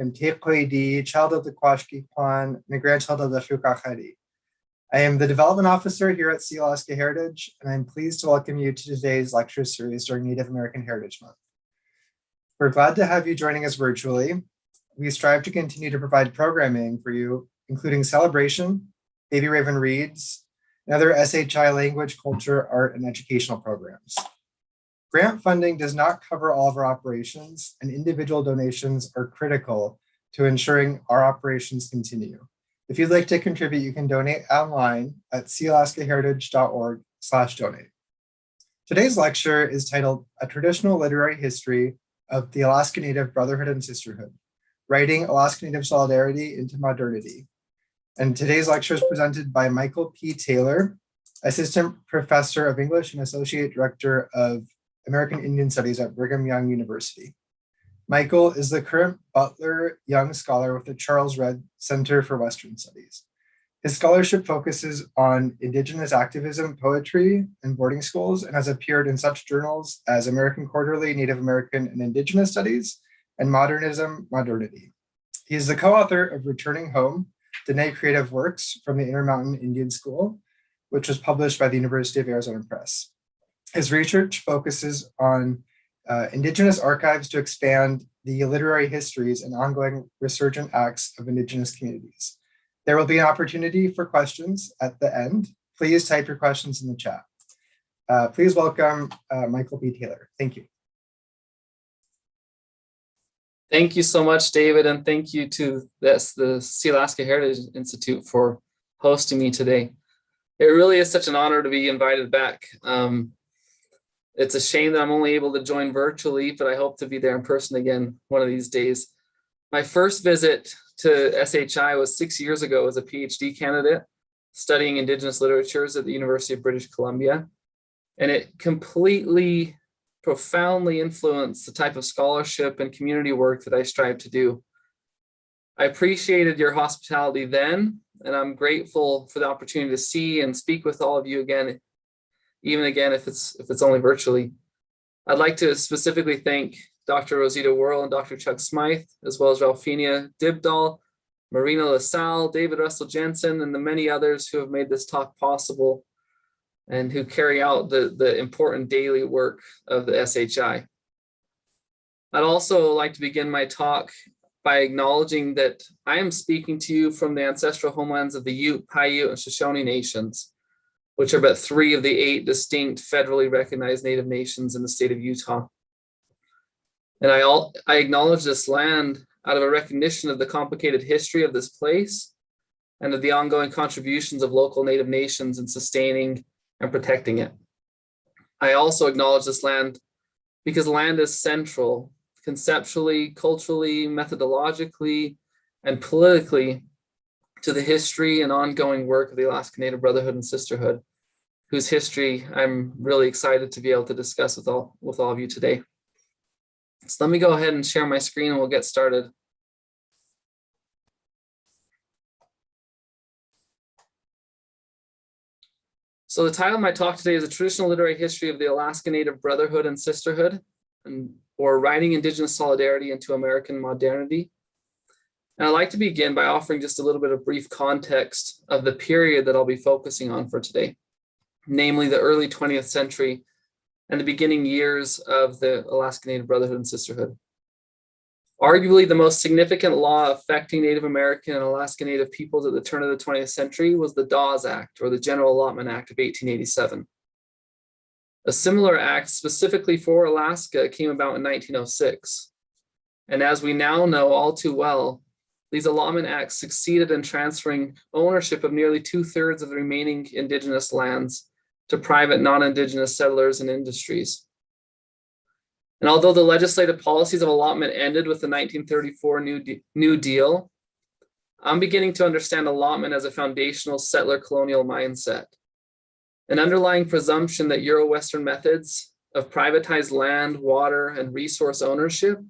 I'm Ph.D, child of the Kwashki Kwan, and a grandchild of the Fukachari. I am the Development Officer here at Sealaska Heritage, and I'm pleased to welcome you to today's lecture series during Native American Heritage Month. We're glad to have you joining us virtually. We strive to continue to provide programming for you, including celebration, Baby Raven Reads, and other SHI language, culture, art, and educational programs. Grant funding does not cover all of our operations, and individual donations are critical to ensuring our operations continue. If you'd like to contribute, you can donate online at sealaskaheritage.org/donate. Today's lecture is titled A Traditional Literary History of the Alaska Native Brotherhood and Sisterhood, Writing Alaska Native Solidarity into Modernity. And today's lecture is presented by Michael P. Taylor, Assistant Professor of English and Associate Director of American Indian Studies at Brigham Young University. Michael is the current Butler Young Scholar with the Charles Redd Center for Western Studies. His scholarship focuses on Indigenous activism, poetry, and boarding schools, and has appeared in such journals as American Quarterly, Native American and Indigenous Studies, and Modernism, Modernity. He is the co-author of Returning Home, the Night Creative Works from the Intermountain Indian School, which was published by the University of Arizona Press. His research focuses on Indigenous archives to expand the literary histories and ongoing resurgent acts of Indigenous communities. There will be an opportunity for questions at the end. Please type your questions in the chat. Please welcome Michael B. Taylor. Thank you. Thank you so much, David, and thank you to the Sealaska Heritage Institute for hosting me today. It really is such an honor to be invited back. It's a shame that I'm only able to join virtually, but I hope to be there in person again one of these days. My first visit to SHI was 6 years ago as a Ph.D. candidate studying Indigenous literatures at the University of British Columbia. And it completely, profoundly influenced the type of scholarship and community work that I strive to do. I appreciated your hospitality then, and I'm grateful for the opportunity to see and speak with all of you again, even again if it's only virtually. I'd like to specifically thank Dr. Rosita Worrell and Dr. Chuck Smythe, as well as Ralphina Dibdahl, Marina LaSalle, David Russell Jensen, and the many others who have made this talk possible and who carry out the important daily work of the SHI. I'd also like to begin my talk by acknowledging that I am speaking to you from the ancestral homelands of the Ute, Paiute, and Shoshone nations, which are but 3 of the 8 distinct federally recognized Native nations in the state of Utah. And I acknowledge this land out of a recognition of the complicated history of this place and of the ongoing contributions of local Native nations in sustaining and protecting it. I also acknowledge this land because land is central, conceptually, culturally, methodologically, and politically to the history and ongoing work of the Alaska Native Brotherhood and Sisterhood, whose history I'm really excited to be able to discuss with all of you today. So let me go ahead and share my screen and we'll get started. So the title of my talk today is A Traditional Literary History of the Alaska Native Brotherhood and Sisterhood, or Writing Indigenous Solidarity into American Modernity. And I'd like to begin by offering just a little bit of brief context of the period that I'll be focusing on for today, namely the early 20th century and the beginning years of the Alaska Native Brotherhood and Sisterhood. Arguably, the most significant law affecting Native American and Alaska Native peoples at the turn of the 20th century was the Dawes Act, or the General Allotment Act of 1887. A similar act specifically for Alaska came about in 1906. And as we now know all too well, these allotment acts succeeded in transferring ownership of nearly 2/3 of the remaining Indigenous lands to private non-Indigenous settlers and industries. And although the legislative policies of allotment ended with the 1934 New Deal, I'm beginning to understand allotment as a foundational settler colonial mindset, an underlying presumption that Euro-Western methods of privatized land, water, and resource ownership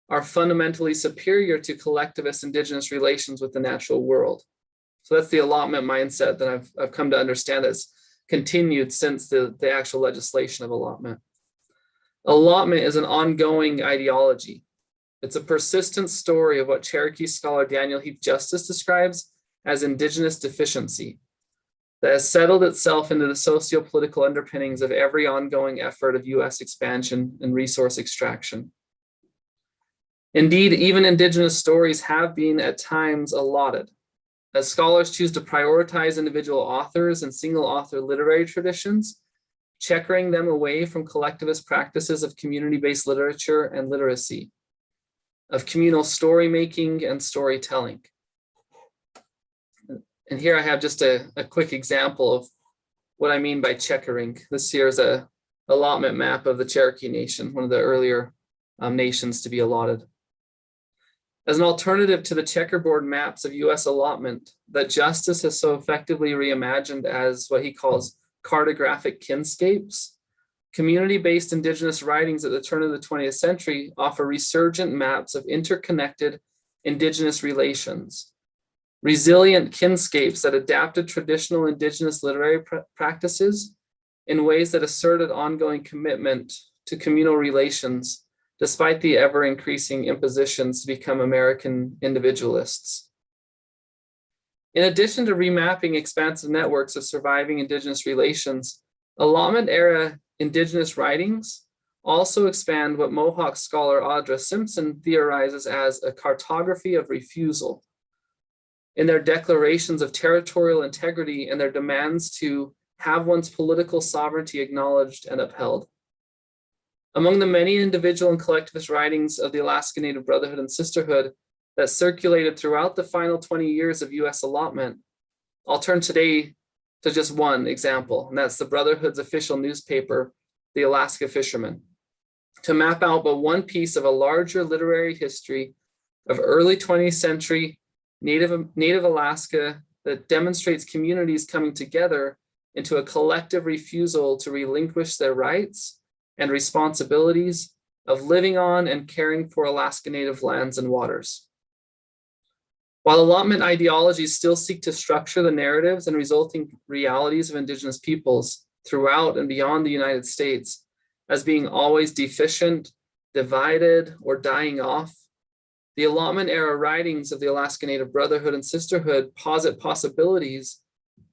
are fundamentally superior to collectivist Indigenous relations with the natural world. So that's the allotment mindset that I've come to understand that's continued since the actual legislation of allotment. Allotment is an ongoing ideology. It's a persistent story of what Cherokee scholar Daniel Heath Justice describes as indigenous deficiency that has settled itself into the sociopolitical underpinnings of every ongoing effort of US expansion and resource extraction. Indeed, even indigenous stories have been at times allotted, as scholars choose to prioritize individual authors and single author literary traditions, checkering them away from collectivist practices of community-based literature and literacy, of communal story making and storytelling. And here I have just a quick example of what I mean by checkering. This here is a allotment map of the Cherokee Nation, one of the earlier nations to be allotted. As an alternative to the checkerboard maps of US allotment that Justice has so effectively reimagined as what he calls cartographic kinscapes, community-based indigenous writings at the turn of the 20th century offer resurgent maps of interconnected indigenous relations, resilient kinscapes that adapted traditional indigenous literary practices in ways that asserted ongoing commitment to communal relations, despite the ever-increasing impositions to become American individualists. In addition to remapping expansive networks of surviving indigenous relations, allotment era indigenous writings also expand what Mohawk scholar Audra Simpson theorizes as a cartography of refusal in their declarations of territorial integrity and their demands to have one's political sovereignty acknowledged and upheld. Among the many individual and collectivist writings of the Alaska Native Brotherhood and Sisterhood that circulated throughout the final 20 years of US allotment, I'll turn today to just one example, and that's the Brotherhood's official newspaper, the Alaska Fisherman, to map out but one piece of a larger literary history of early 20th century Native Alaska that demonstrates communities coming together into a collective refusal to relinquish their rights and responsibilities of living on and caring for Alaska Native lands and waters. While allotment ideologies still seek to structure the narratives and resulting realities of Indigenous peoples throughout and beyond the United States as being always deficient, divided, or dying off, the allotment era writings of the Alaska Native Brotherhood and Sisterhood posit possibilities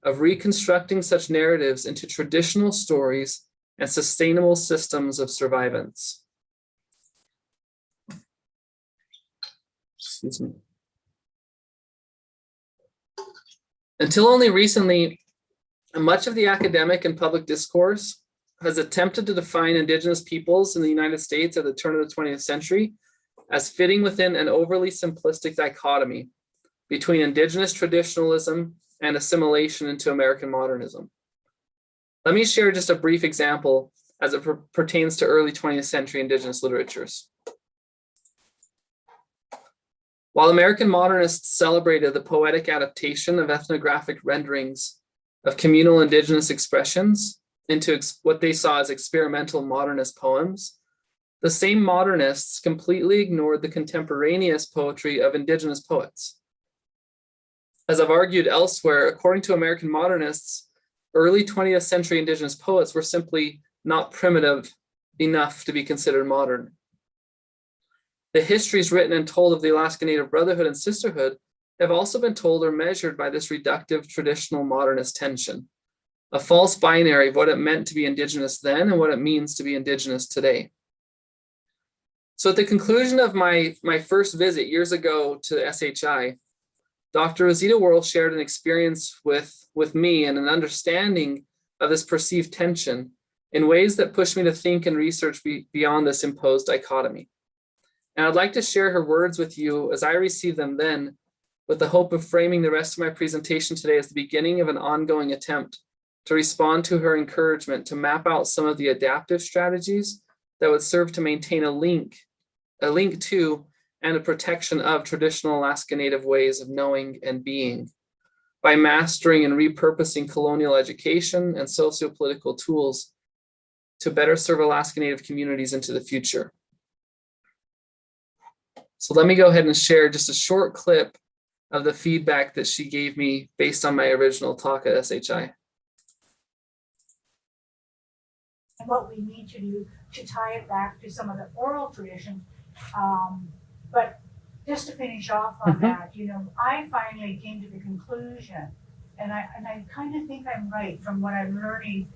of reconstructing such narratives into traditional stories and sustainable systems of survivance. Excuse me. Until only recently, much of the academic and public discourse has attempted to define Indigenous peoples in the United States at the turn of the 20th century as fitting within an overly simplistic dichotomy between Indigenous traditionalism and assimilation into American modernism. Let me share just a brief example as it pertains to early 20th century Indigenous literatures. While American modernists celebrated the poetic adaptation of ethnographic renderings of communal Indigenous expressions into what they saw as experimental modernist poems, the same modernists completely ignored the contemporaneous poetry of Indigenous poets. As I've argued elsewhere, according to American modernists, early 20th century Indigenous poets were simply not primitive enough to be considered modern. The histories written and told of the Alaska Native Brotherhood and Sisterhood have also been told or measured by this reductive traditional modernist tension, a false binary of what it meant to be Indigenous then and what it means to be Indigenous today. So at the conclusion of my first visit years ago to SHI, Dr. Rosita Worrell shared an experience with me and an understanding of this perceived tension in ways that pushed me to think and research beyond this imposed dichotomy. And I'd like to share her words with you as I received them then, with the hope of framing the rest of my presentation today as the beginning of an ongoing attempt to respond to her encouragement to map out some of the adaptive strategies that would serve to maintain a link to and a protection of traditional Alaska Native ways of knowing and being by mastering and repurposing colonial education and sociopolitical tools to better serve Alaska Native communities into the future. So let me go ahead and share just a short clip of the feedback that she gave me based on my original talk at SHI. And what we need to do to tie it back to some of the oral tradition But just to finish off on that, you know, I finally came to the conclusion, and I kind of think I'm right from what I'm learning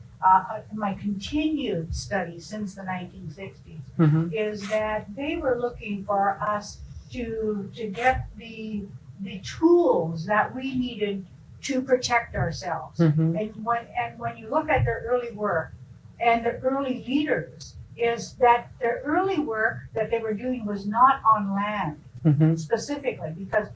in my continued study since the 1960s, is that they were looking for us to get the tools that we needed to protect ourselves. And when you look at their early work and the early leaders, is that the early work that they were doing was not on land specifically, because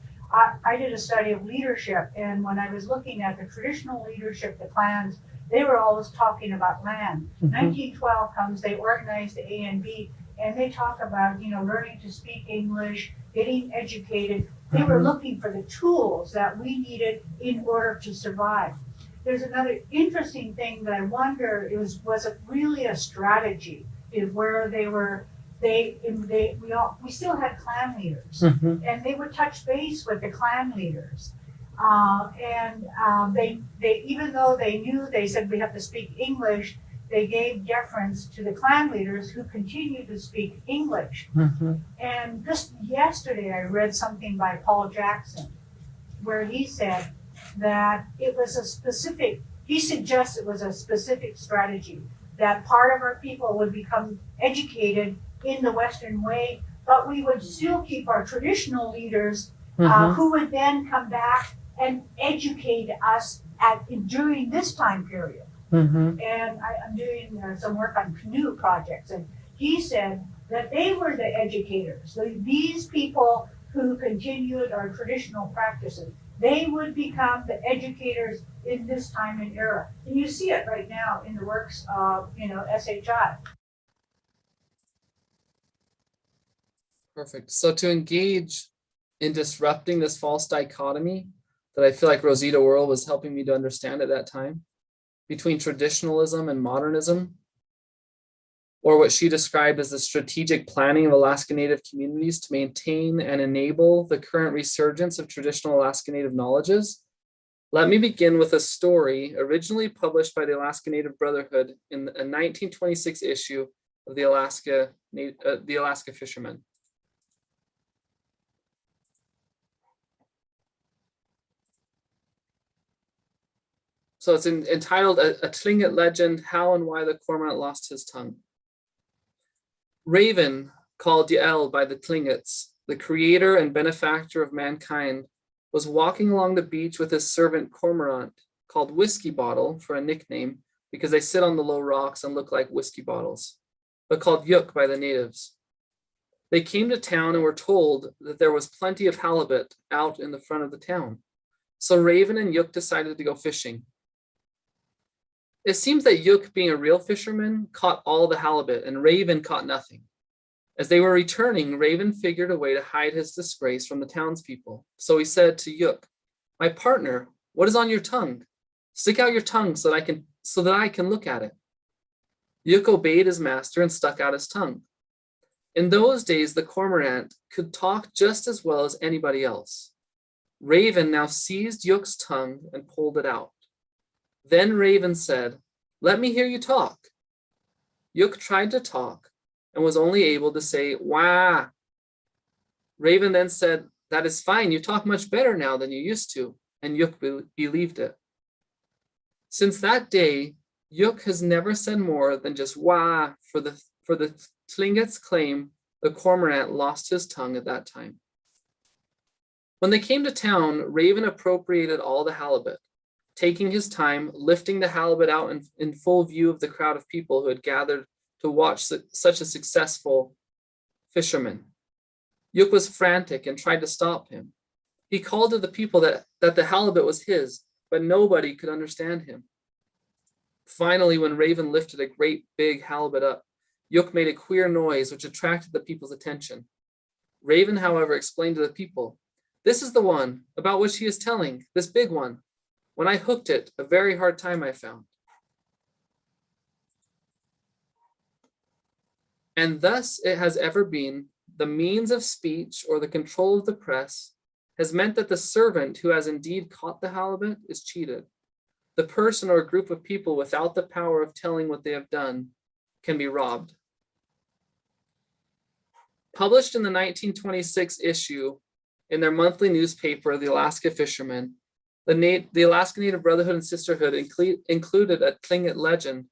I did a study of leadership, and when I was looking at the traditional leadership, the clans, they were always talking about land. 1912 comes, they organize the A&B, and they talk about, you know, learning to speak English, getting educated. They were looking for the tools that we needed in order to survive. There's another interesting thing that I wonder was it really a strategy, is where we still had clan leaders, and they would touch base with the clan leaders. They even though they knew, they said we have to speak English, they gave deference to the clan leaders who continued to speak English. And just yesterday, I read something by Paul Jackson, where he said that it was he suggests it was a specific strategy, that part of our people would become educated in the Western way, but we would still keep our traditional leaders who would then come back and educate us during this time period. And I'm doing some work on canoe projects, and he said that they were the educators. These people who continued our traditional practices, they would become the educators in this time and era. And you see it right now in the works of, you know, SHI. Perfect. So to engage in disrupting this false dichotomy that I feel like Rosita Worrell was helping me to understand at that time, between traditionalism and modernism, or what she described as the strategic planning of Alaska Native communities to maintain and enable the current resurgence of traditional Alaska Native knowledges. Let me begin with a story originally published by the Alaska Native Brotherhood in a 1926 issue of the Alaska Fisherman. So it's entitled A Tlingit Legend, How and Why the Cormorant Lost His Tongue. Raven, called Yael by the Tlingits, the creator and benefactor of mankind, was walking along the beach with his servant Cormorant, called Whiskey Bottle for a nickname because they sit on the low rocks and look like whiskey bottles, but called Yuk by the natives. They came to town and were told that there was plenty of halibut out in the front of the town. So Raven and Yuk decided to go fishing. It seems that Yuk, being a real fisherman, caught all the halibut and Raven caught nothing. As they were returning, Raven figured a way to hide his disgrace from the townspeople. So he said to Yuk, "My partner, what is on your tongue? Stick out your tongue so that I can look at it." Yuk obeyed his master and stuck out his tongue. In those days, the cormorant could talk just as well as anybody else. Raven now seized Yuk's tongue and pulled it out. Then Raven said, "Let me hear you talk." Yuk tried to talk and was only able to say, "Wah." Raven then said, "That is fine. You talk much better now than you used to." And Yuk believed it. Since that day, Yuk has never said more than just "wah" for the Tlingits claim the cormorant lost his tongue at that time. When they came to town, Raven appropriated all the halibut, taking his time, lifting the halibut out in full view of the crowd of people who had gathered to watch such a successful fisherman. Yuk was frantic and tried to stop him. He called to the people that the halibut was his, but nobody could understand him. Finally, when Raven lifted a great big halibut up, Yuk made a queer noise which attracted the people's attention. Raven, however, explained to the people, "This is the one about which he is telling, this big one. When I hooked it, a very hard time I found." And thus it has ever been. The means of speech or the control of the press has meant that the servant who has indeed caught the halibut is cheated. The person or a group of people without the power of telling what they have done can be robbed. Published in the 1926 issue in their monthly newspaper, the Alaska Fisherman, the Alaska Native Brotherhood and Sisterhood included a Tlingit legend,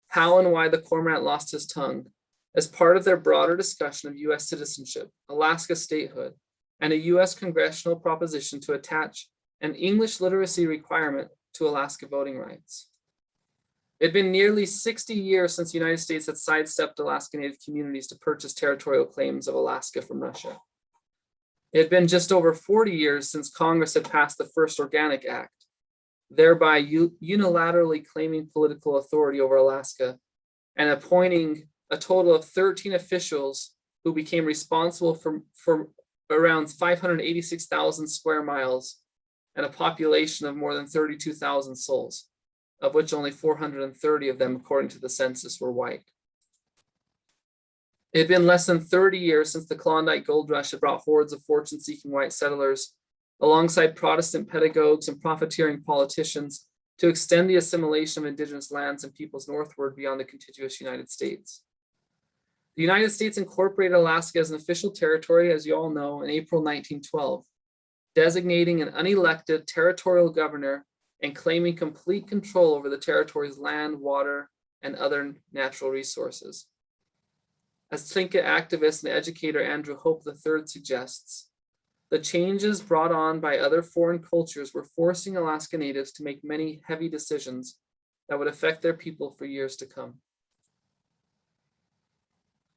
How and Why the Cormorant Lost His Tongue, as part of their broader discussion of U.S. citizenship, Alaska statehood, and a U.S. congressional proposition to attach an English literacy requirement to Alaska voting rights. It had been nearly 60 years since the United States had sidestepped Alaska Native communities to purchase territorial claims of Alaska from Russia. It had been just over 40 years since Congress had passed the first Organic Act, thereby unilaterally claiming political authority over Alaska and appointing a total of 13 officials who became responsible for around 586,000 square miles and a population of more than 32,000 souls, of which only 430 of them, according to the census, were white. It had been less than 30 years since the Klondike Gold Rush had brought hordes of fortune-seeking white settlers, alongside Protestant pedagogues and profiteering politicians, to extend the assimilation of indigenous lands and peoples northward beyond the contiguous United States. The United States incorporated Alaska as an official territory, as you all know, in April 1912, designating an unelected territorial governor and claiming complete control over the territory's land, water, and other natural resources. As Tlingit activist and educator Andrew Hope III suggests, the changes brought on by other foreign cultures were forcing Alaska Natives to make many heavy decisions that would affect their people for years to come.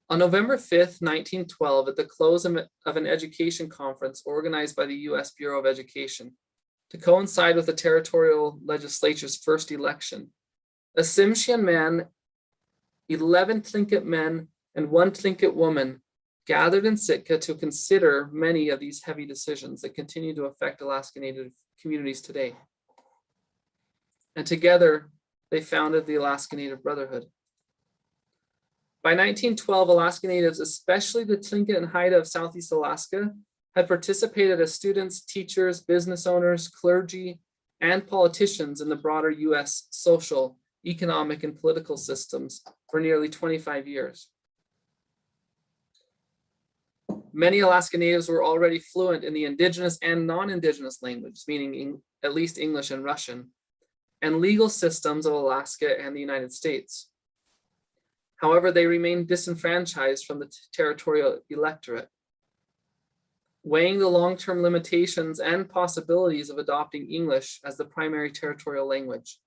On November 5th, 1912, at the close of an education conference organized by the U.S. Bureau of Education, to coincide with the territorial legislature's first election, a Tsimshian man, 11 Tlingit men, and 1 Tlingit woman gathered in Sitka to consider many of these heavy decisions that continue to affect Alaska Native communities today. And together, they founded the Alaska Native Brotherhood. By 1912, Alaska Natives, especially the Tlingit and Haida of Southeast Alaska, had participated as students, teachers, business owners, clergy, and politicians in the broader US social, economic, and political systems for nearly 25 years. Many Alaska Natives were already fluent in the indigenous and non-indigenous language, meaning at least English and Russian, and legal systems of Alaska and the United States. However, they remained disenfranchised from the territorial electorate. Weighing the long-term limitations and possibilities of adopting English as the primary territorial language,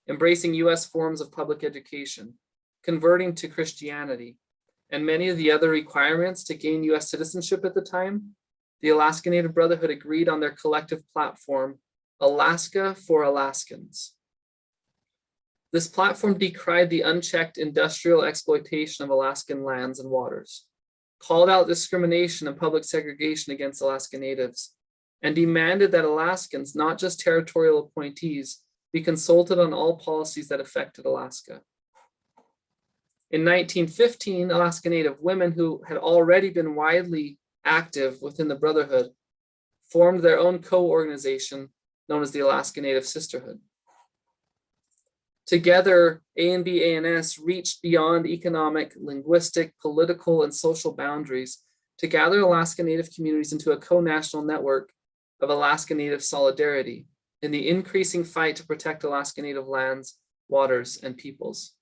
embracing US forms of public education, converting to Christianity, and many of the other requirements to gain US citizenship at the time, the Alaska Native Brotherhood agreed on their collective platform, Alaska for Alaskans. This platform decried the unchecked industrial exploitation of Alaskan lands and waters, called out discrimination and public segregation against Alaska Natives, and demanded that Alaskans, not just territorial appointees, be consulted on all policies that affected Alaska. In 1915, Alaska Native women who had already been widely active within the Brotherhood formed their own co-organization known as the Alaska Native Sisterhood. Together, ANB-ANS reached beyond economic, linguistic, political, and social boundaries to gather Alaska Native communities into a co-national network of Alaska Native solidarity in the increasing fight to protect Alaska Native lands, waters, and peoples.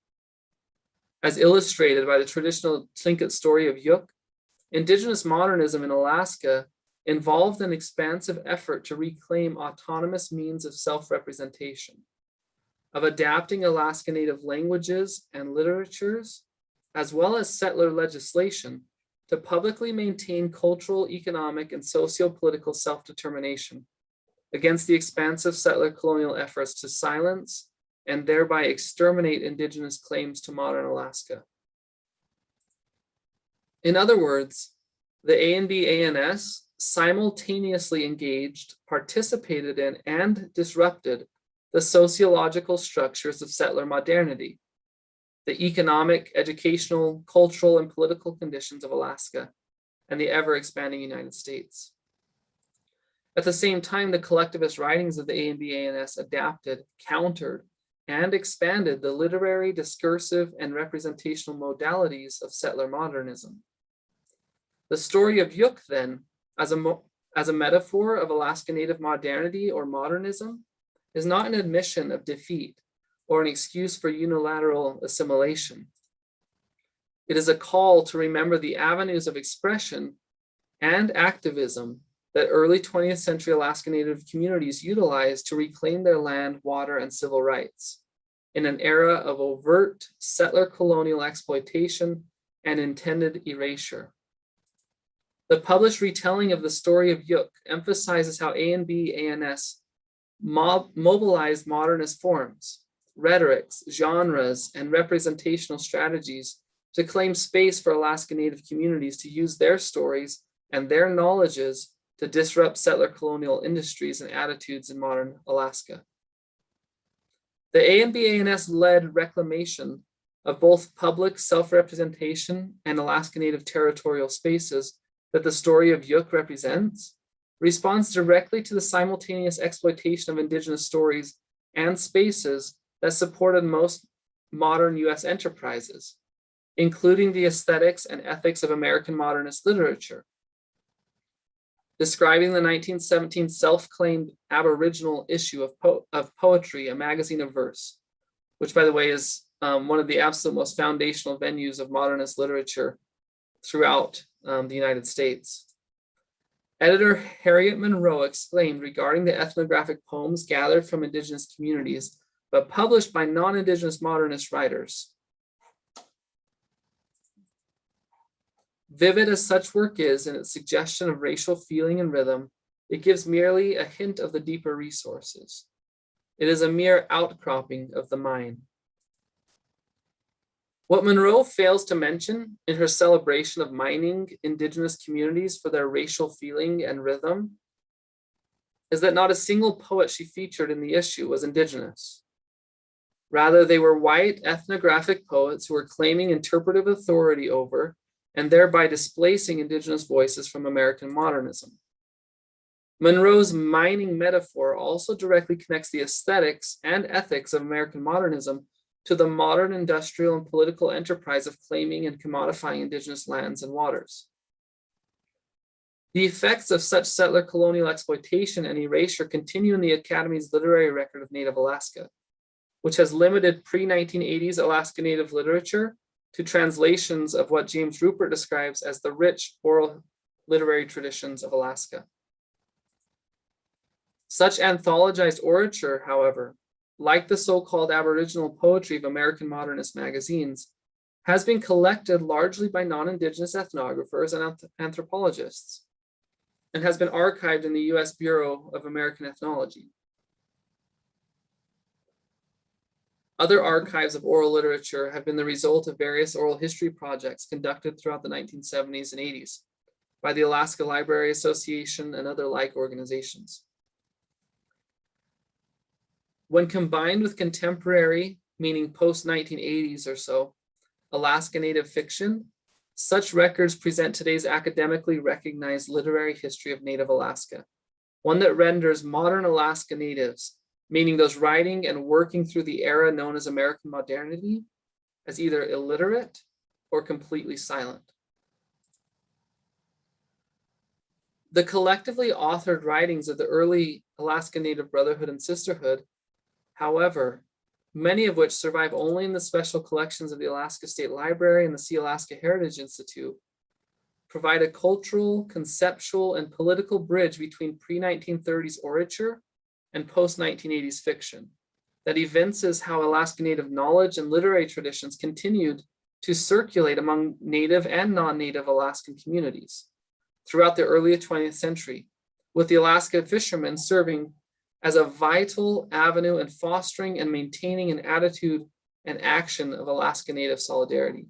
As illustrated by the traditional Tlingit story of Yuk, Indigenous modernism in Alaska involved an expansive effort to reclaim autonomous means of self-representation, of adapting Alaska Native languages and literatures, as well as settler legislation, to publicly maintain cultural, economic, and socio-political self-determination against the expansive settler colonial efforts to silence and thereby exterminate Indigenous claims to modern Alaska. In other words, the ANB-ANS simultaneously engaged, participated in, and disrupted the sociological structures of settler modernity, the economic, educational, cultural, and political conditions of Alaska, and the ever-expanding United States. At the same time, the collectivist writings of the ANB-ANS adapted, countered, and expanded the literary, discursive, and representational modalities of settler modernism. The story of Yuk, then, as a metaphor of Alaska Native modernity or modernism, is not an admission of defeat or an excuse for unilateral assimilation. It is a call to remember the avenues of expression and activism that early 20th century Alaska Native communities utilized to reclaim their land, water, and civil rights in an era of overt settler colonial exploitation and intended erasure. The published retelling of the story of Yuk emphasizes how A&B ANS mobilized modernist forms, rhetorics, genres, and representational strategies to claim space for Alaska Native communities to use their stories and their knowledges to disrupt settler colonial industries and attitudes in modern Alaska. The A&B ANS led reclamation of both public self-representation and Alaska Native territorial spaces that the story of Yuk represents responds directly to the simultaneous exploitation of Indigenous stories and spaces that supported most modern US enterprises, including the aesthetics and ethics of American modernist literature. Describing the 1917 self-claimed Aboriginal issue of Poetry, a magazine of verse, which, by the way, is one of the absolute most foundational venues of modernist literature throughout the United States. Editor Harriet Monroe exclaimed regarding the ethnographic poems gathered from Indigenous communities, but published by non-Indigenous modernist writers. Vivid as such work is in its suggestion of racial feeling and rhythm, it gives merely a hint of the deeper resources. It is a mere outcropping of the mind. What Monroe fails to mention in her celebration of mining Indigenous communities for their racial feeling and rhythm is that not a single poet she featured in the issue was Indigenous. Rather, they were white ethnographic poets who were claiming interpretive authority over and thereby displacing Indigenous voices from American modernism. Monroe's mining metaphor also directly connects the aesthetics and ethics of American modernism to the modern industrial and political enterprise of claiming and commodifying Indigenous lands and waters. The effects of such settler colonial exploitation and erasure continue in the Academy's literary record of Native Alaska, which has limited pre-1980s Alaska Native literature to translations of what James Rupert describes as the rich oral literary traditions of Alaska. Such anthologized orature, however, like the so-called Aboriginal poetry of American modernist magazines, has been collected largely by non-Indigenous ethnographers and anthropologists, and has been archived in the US Bureau of American Ethnology. Other archives of oral literature have been the result of various oral history projects conducted throughout the 1970s and 80s by the Alaska Library Association and other like organizations. When combined with contemporary, meaning post-1980s or so, Alaska Native fiction, such records present today's academically recognized literary history of Native Alaska, one that renders modern Alaska Natives, meaning those writing and working through the era known as American modernity, as either illiterate or completely silent. The collectively authored writings of the early Alaska Native Brotherhood and Sisterhood, however, many of which survive only in the special collections of the Alaska State Library and the Sealaska Heritage Institute, provide a cultural, conceptual, and political bridge between pre-1930s orature and post-1980s fiction that evinces how Alaska Native knowledge and literary traditions continued to circulate among Native and non-Native Alaskan communities throughout the early 20th century, with the Alaska Fisherman serving as a vital avenue in fostering and maintaining an attitude and action of Alaska Native solidarity.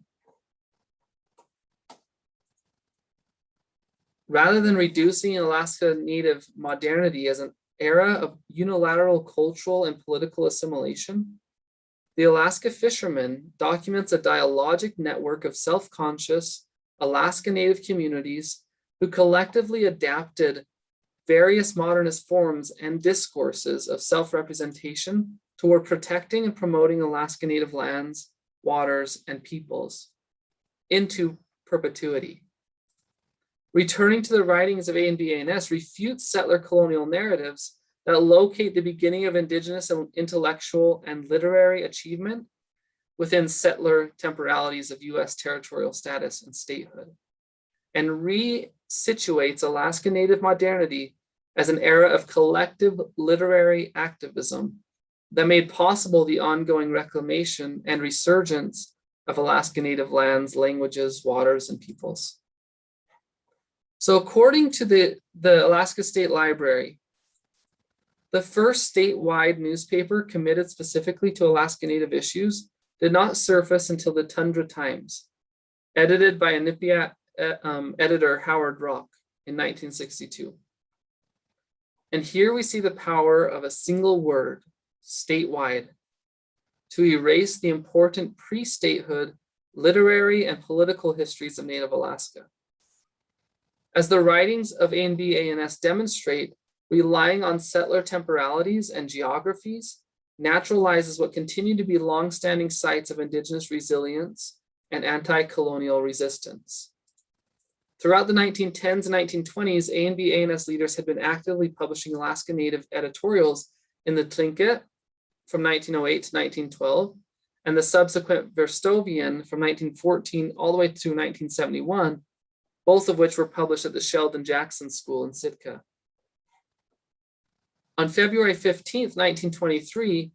Rather than reducing Alaska Native modernity as an era of unilateral cultural and political assimilation, the Alaska Fisherman documents a dialogic network of self-conscious Alaska Native communities who collectively adapted various modernist forms and discourses of self-representation toward protecting and promoting Alaska Native lands, waters, and peoples into perpetuity. Returning to the writings of A&B-A&S refutes settler colonial narratives that locate the beginning of Indigenous intellectual and literary achievement within settler temporalities of U.S. territorial status and statehood, and resituates Alaska Native modernity as an era of collective literary activism that made possible the ongoing reclamation and resurgence of Alaska Native lands, languages, waters, and peoples. So according to the Alaska State Library, the first statewide newspaper committed specifically to Alaska Native issues did not surface until the Tundra Times, edited by Inupiat editor Howard Rock in 1962. And here we see the power of a single word, statewide, to erase the important pre-statehood literary and political histories of Native Alaska. As the writings of A&B-A&S demonstrate, relying on settler temporalities and geographies naturalizes what continue to be longstanding sites of Indigenous resilience and anti-colonial resistance. Throughout the 1910s and 1920s, A&B-A&S leaders had been actively publishing Alaska Native editorials in the Tlingit from 1908 to 1912, and the subsequent Verstovian from 1914 all the way to 1971, both of which were published at the Sheldon Jackson School in Sitka. On February 15th, 1923,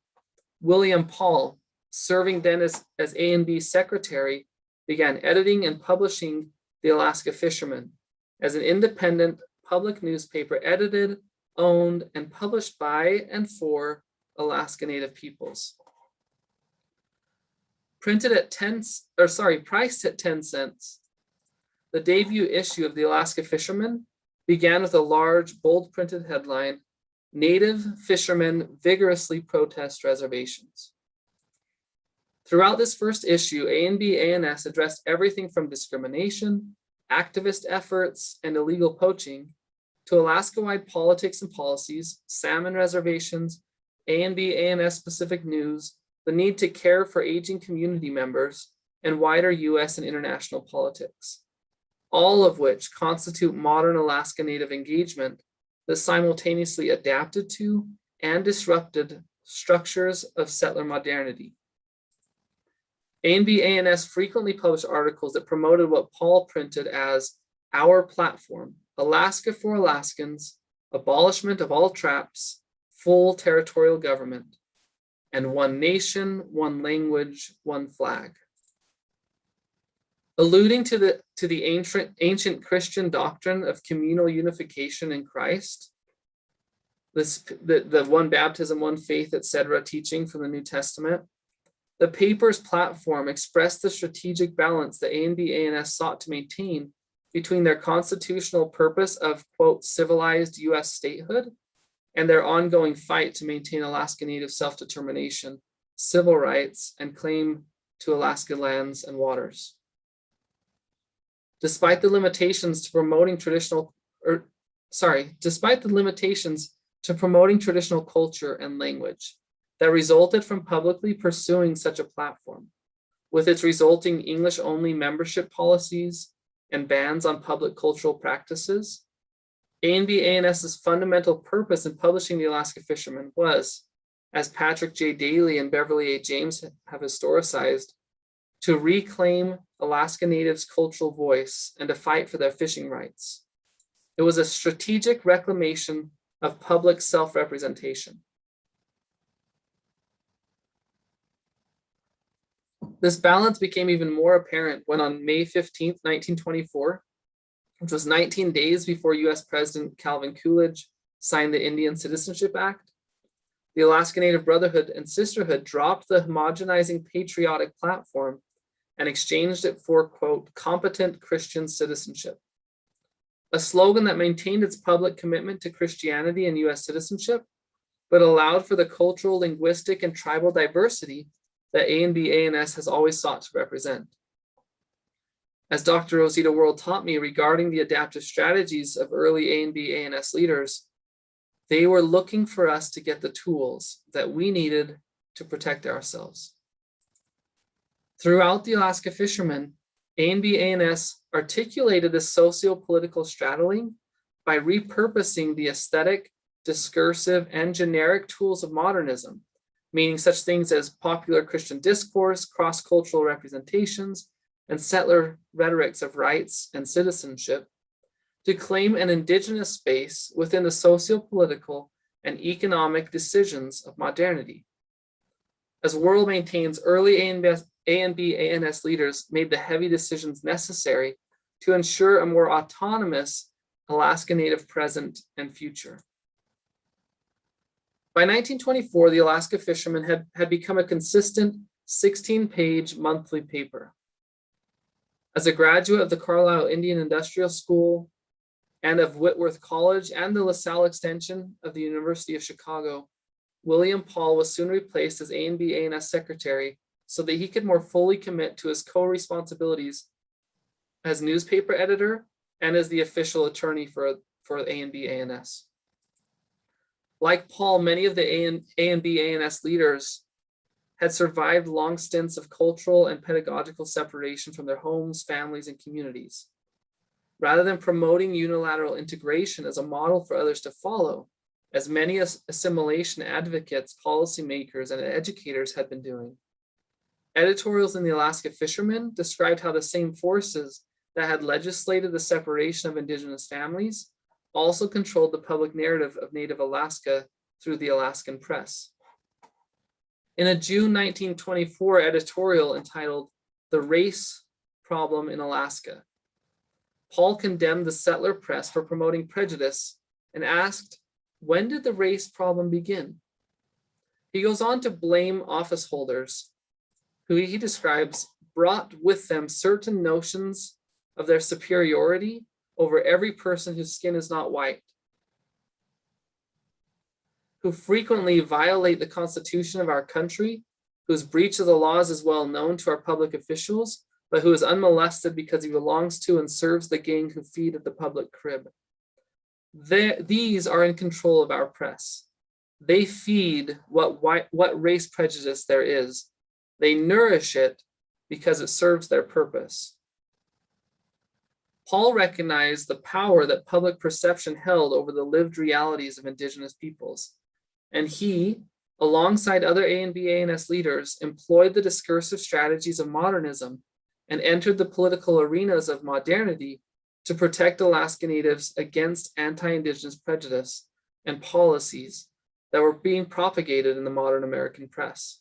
William Paul, serving then as A&B secretary, began editing and publishing the Alaska Fisherman as an independent public newspaper edited, owned, and published by and for Alaska Native peoples. Priced at 10 cents, the debut issue of the Alaska Fisherman began with a large, bold printed headline, "Native Fishermen Vigorously Protest Reservations." Throughout this first issue, A&B-A&S addressed everything from discrimination, activist efforts, and illegal poaching to Alaska-wide politics and policies, salmon reservations, A&B-A&S specific news, the need to care for aging community members, and wider US and international politics, all of which constitute modern Alaska Native engagement that simultaneously adapted to and disrupted structures of settler modernity. A&B-A&S frequently published articles that promoted what Paul printed as "Our Platform, Alaska for Alaskans, Abolishment of All Traps, Full Territorial Government, and One Nation, One Language, One Flag." Alluding to the ancient Christian doctrine of communal unification in Christ, the one baptism, one faith, etc. teaching from the New Testament, the paper's platform expressed the strategic balance that A&B-A&S sought to maintain between their constitutional purpose of, quote, civilized US statehood and their ongoing fight to maintain Alaska Native self-determination, civil rights, and claim to Alaska lands and waters. Despite the limitations to promoting traditional culture and language that resulted from publicly pursuing such a platform, with its resulting English-only membership policies and bans on public cultural practices, A&B-A&S's fundamental purpose in publishing the Alaska Fisherman was, as Patrick J. Daly and Beverly A. James have historicized, to reclaim Alaska Natives' cultural voice and to fight for their fishing rights. It was a strategic reclamation of public self-representation. This balance became even more apparent when on May 15th, 1924, which was 19 days before US President Calvin Coolidge signed the Indian Citizenship Act, the Alaska Native Brotherhood and Sisterhood dropped the homogenizing patriotic platform and exchanged it for, quote, competent Christian citizenship, a slogan that maintained its public commitment to Christianity and US citizenship, but allowed for the cultural, linguistic, and tribal diversity that A&B-A&S has always sought to represent. As Dr. Rosita Worrell taught me regarding the adaptive strategies of early A&B-A&S leaders, they were looking for us to get the tools that we needed to protect ourselves. Throughout the Alaska Fisherman, A&B-A&S articulated this socio-political straddling by repurposing the aesthetic, discursive, and generic tools of modernism, meaning such things as popular Christian discourse, cross-cultural representations, and settler rhetorics of rights and citizenship, to claim an indigenous space within the socio-political and economic decisions of modernity. As Worrell maintains, early A&B ANS leaders made the heavy decisions necessary to ensure a more autonomous Alaska Native present and future. By 1924, the Alaska Fisherman had become a consistent 16-page monthly paper. As a graduate of the Carlisle Indian Industrial School and of Whitworth College and the LaSalle extension of the University of Chicago, William Paul was soon replaced as A&B ANS secretary so that he could more fully commit to his co-responsibilities as newspaper editor and as the official attorney for A&B ANS. Like Paul, many of the A&B ANS leaders had survived long stints of cultural and pedagogical separation from their homes, families, and communities. Rather than promoting unilateral integration as a model for others to follow, as many assimilation advocates, policymakers, and educators had been doing, editorials in the Alaska Fisherman described how the same forces that had legislated the separation of Indigenous families also controlled the public narrative of Native Alaska through the Alaskan press. In a June 1924 editorial entitled "The Race Problem in Alaska," Paul condemned the settler press for promoting prejudice and asked, when did the race problem begin? He goes on to blame office holders, who he describes brought with them certain notions of their superiority over every person whose skin is not white, who frequently violate the Constitution of our country, whose breach of the laws is well known to our public officials, but who is unmolested because he belongs to and serves the gang who feed at the public crib. These are in control of our press. They feed what race prejudice there is. They nourish it because it serves their purpose. Paul recognized the power that public perception held over the lived realities of Indigenous peoples, and he, alongside other A&B ANS leaders, employed the discursive strategies of modernism and entered the political arenas of modernity to protect Alaska Natives against anti-Indigenous prejudice and policies that were being propagated in the modern American press.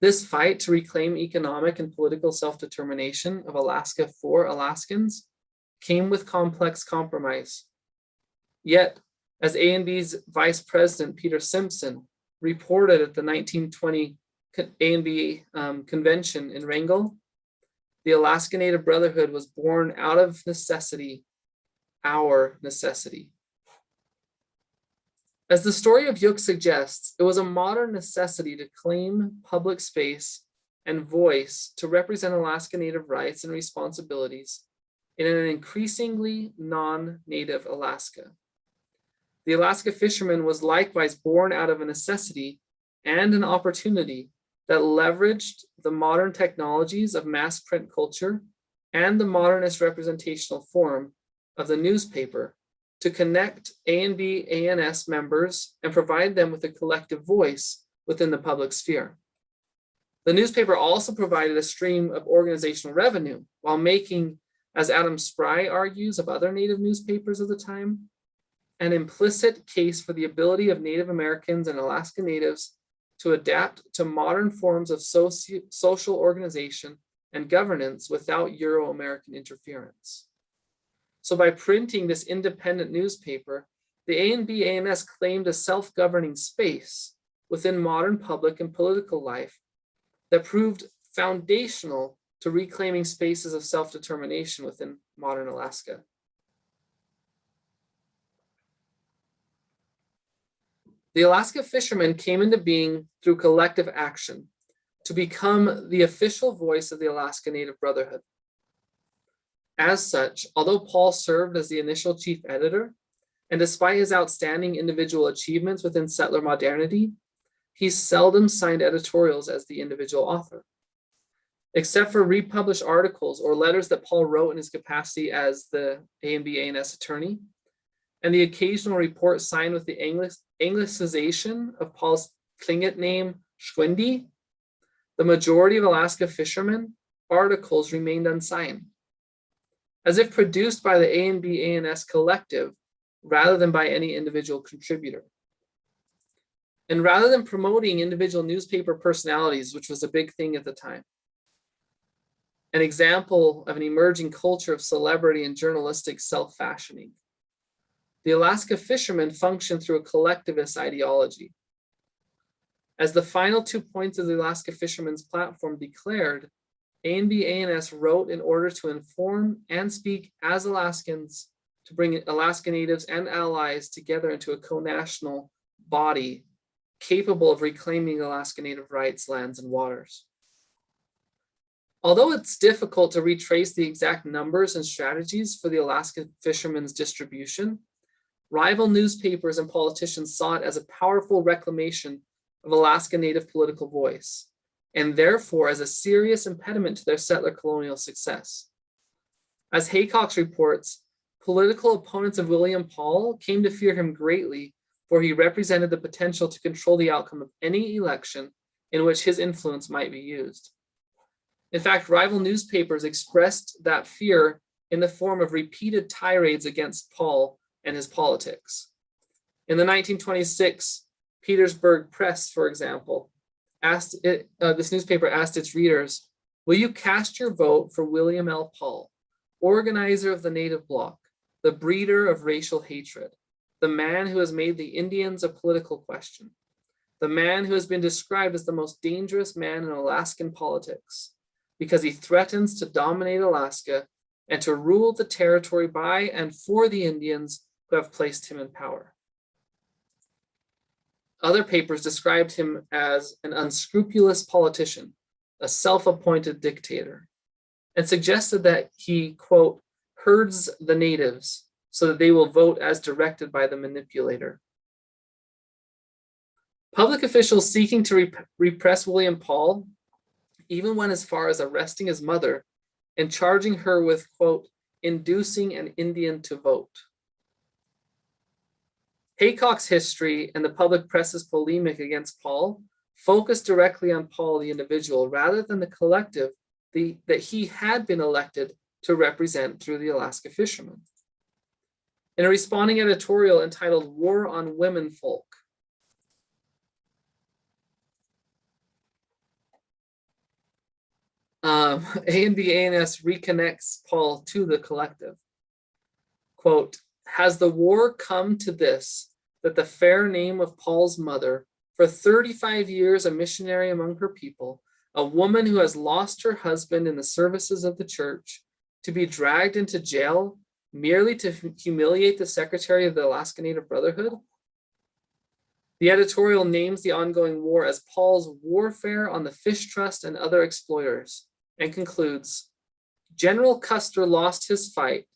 This fight to reclaim economic and political self-determination of Alaska for Alaskans came with complex compromise. Yet, as A&B's Vice President Peter Simpson reported at the 1920 A&B convention in Wrangell, the Alaska Native Brotherhood was born out of necessity, our necessity. As the story of Yook suggests, it was a modern necessity to claim public space and voice to represent Alaska Native rights and responsibilities in an increasingly non-Native Alaska. The Alaska Fisherman was likewise born out of a necessity and an opportunity that leveraged the modern technologies of mass print culture and the modernist representational form of the newspaper to connect A&B ANS members and provide them with a collective voice within the public sphere. The newspaper also provided a stream of organizational revenue while making, as Adam Spry argues of other Native newspapers of the time, an implicit case for the ability of Native Americans and Alaska Natives to adapt to modern forms of social organization and governance without Euro-American interference. So by printing this independent newspaper, the A&B ANS claimed a self-governing space within modern public and political life that proved foundational to reclaiming spaces of self-determination within modern Alaska. The Alaska Fisherman came into being through collective action to become the official voice of the Alaska Native Brotherhood. As such, although Paul served as the initial chief editor, and despite his outstanding individual achievements within settler modernity, he seldom signed editorials as the individual author. Except for republished articles or letters that Paul wrote in his capacity as the ANB-ANS attorney, and the occasional report signed with the Anglicization of Paul's Tlingit name, Schwendi, the majority of Alaska Fisherman articles remained unsigned, as if produced by the ANB-ANS collective rather than by any individual contributor. And rather than promoting individual newspaper personalities, which was a big thing at the time, an example of an emerging culture of celebrity and journalistic self-fashioning, the Alaska Fisherman functioned through a collectivist ideology. As the final 2 points of the Alaska Fisherman's platform declared, ANB-ANS wrote in order to inform and speak as Alaskans, to bring Alaska Natives and allies together into a co-national body capable of reclaiming Alaska Native rights, lands, and waters. Although it's difficult to retrace the exact numbers and strategies for the Alaska Fisherman's distribution, rival newspapers and politicians saw it as a powerful reclamation of Alaska Native political voice, and therefore as a serious impediment to their settler colonial success. As Haycox reports, political opponents of William Paul came to fear him greatly, for he represented the potential to control the outcome of any election in which his influence might be used. In fact, rival newspapers expressed that fear in the form of repeated tirades against Paul and his politics. In the 1926 Petersburg Press, for example, this newspaper asked its readers, "Will you cast your vote for William L. Paul, organizer of the Native Bloc, the breeder of racial hatred, the man who has made the Indians a political question, the man who has been described as the most dangerous man in Alaskan politics, because he threatens to dominate Alaska and to rule the territory by and for the Indians who have placed him in power." Other papers described him as an unscrupulous politician, a self-appointed dictator, and suggested that he, quote, herds the natives so that they will vote as directed by the manipulator. Public officials seeking to repress William Paul even went as far as arresting his mother and charging her with, quote, inducing an Indian to vote. Haycock's history and the public press's polemic against Paul focused directly on Paul the individual rather than the collective that he had been elected to represent through the Alaska Fisherman. In a responding editorial entitled "War on Women Folk," ANB-ANS reconnects Paul to the collective. Quote, "Has the war come to this, that the fair name of Paul's mother, for 35 years a missionary among her people, a woman who has lost her husband in the services of the church, to be dragged into jail merely to humiliate the secretary of the Alaska Native Brotherhood?" The editorial names the ongoing war as Paul's warfare on the Fish Trust and other exploiters, and concludes, "General Custer lost his fight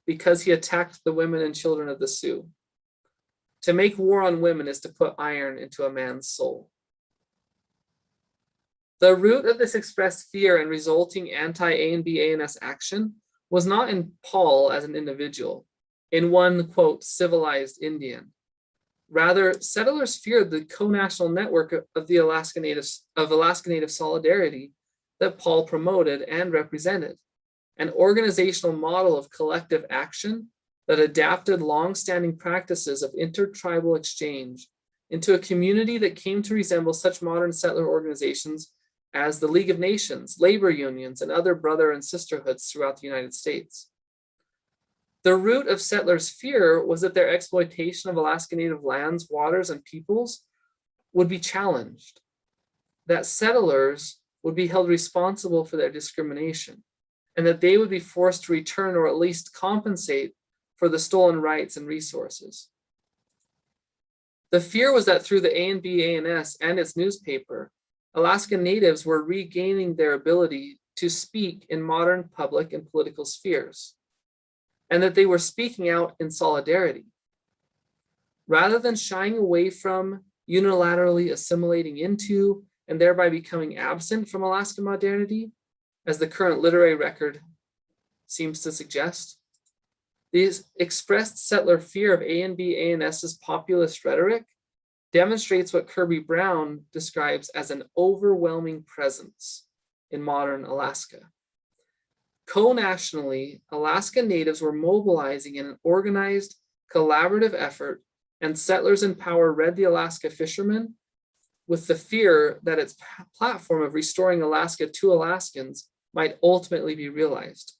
because he attacked the women and children of the Sioux. To make war on women is to put iron into a man's soul." The root of this expressed fear and resulting anti-ANB-ANS action was not in Paul as an individual, in one, quote, civilized Indian. Rather, settlers feared the co-national network of the Alaska Native solidarity that Paul promoted and represented, an organizational model of collective action that adapted long-standing practices of intertribal exchange into a community that came to resemble such modern settler organizations as the League of Nations, labor unions, and other brother and sisterhoods throughout the United States. The root of settlers' fear was that their exploitation of Alaska Native lands, waters, and peoples would be challenged, that settlers would be held responsible for their discrimination, and that they would be forced to return or at least compensate for the stolen rights and resources. The fear was that through the ANB-ANS and its newspaper, Alaska Natives were regaining their ability to speak in modern public and political spheres, and that they were speaking out in solidarity. Rather than shying away from, unilaterally assimilating into, and thereby becoming absent from Alaska modernity, as the current literary record seems to suggest. The expressed settler fear of ANB-ANS's populist rhetoric demonstrates what Kirby Brown describes as an overwhelming presence in modern Alaska. Co-nationally, Alaska Natives were mobilizing in an organized, collaborative effort, and settlers in power read the Alaska Fisherman with the fear that its platform of restoring Alaska to Alaskans might ultimately be realized.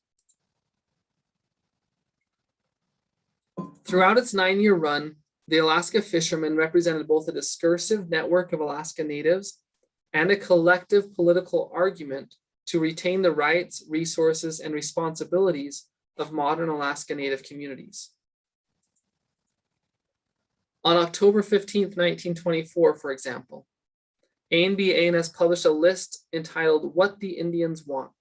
Throughout its 9-year run, the Alaska Fisherman represented both a discursive network of Alaska Natives and a collective political argument to retain the rights, resources, and responsibilities of modern Alaska Native communities. On October 15th, 1924, for example, ANB-ANS published a list entitled "What the Indians Want."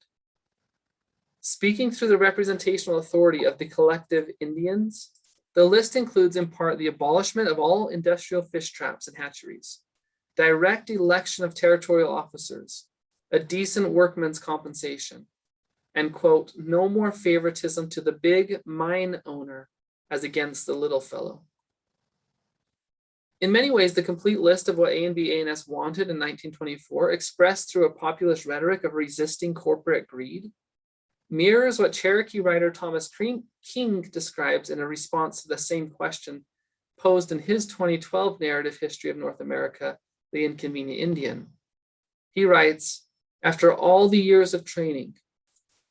Speaking through the representational authority of the collective Indians, the list includes in part the abolishment of all industrial fish traps and hatcheries, direct election of territorial officers, a decent workman's compensation, and, quote, no more favoritism to the big mine owner as against the little fellow. In many ways, the complete list of what ANB-ANS wanted in 1924, expressed through a populist rhetoric of resisting corporate greed, mirrors what Cherokee writer Thomas King describes in a response to the same question posed in his 2012 narrative history of North America, The Inconvenient Indian. He writes, after all the years of training,